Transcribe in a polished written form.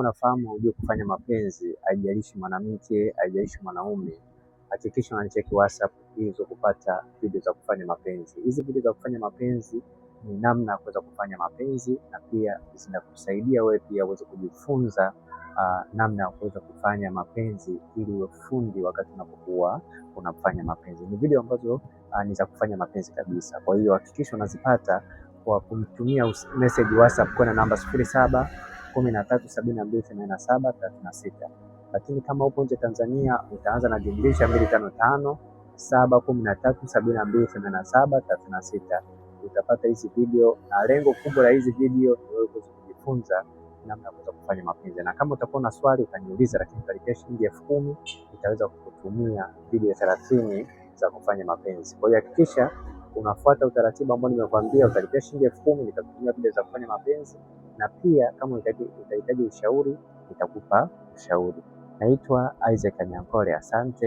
unafahamu hujui kufanya mapenzi, haijalishi mwanamke, haijalishi mwanaume, hakikisha unacheki WhatsApp ili kupata video za kufanya mapenzi. Hizi video za kufanya mapenzi ni namna ya kuweza kufanya mapenzi, na pia zinakusaidia wewe pia uweze kujifunza namna ya kuweza kufanya mapenzi ili uwe fundi wakati unapokuwa unafanya mapenzi. Ni video ambazo ni za kufanya mapenzi kabisa. Kwa hiyo hakikisha unazipata kwa kumtumia message WhatsApp kwa namba 0713728736. Lakini kama upo nje Tanzania utaanza na jumlisha 255 713728736. Utapata hizi video, na lengo kubwa la hizi video ni wewe kujifunza namna ya kufanya mapenzi. Na kama utakuwa na swali utaniuliza, lakini utalipia shilingi 10,000 nitaweza kukutumia video 30 za kufanya mapenzi. Kwa hiyo hakikisha unafuata utaratibu ambao nimekuambia. Utalipia shilingi 10,000 nitakutumia video za kufanya mapenzi, na pia kama utahitaji ushauri nitakupa ushauri. Naitwa Isaac Anyankole, asante.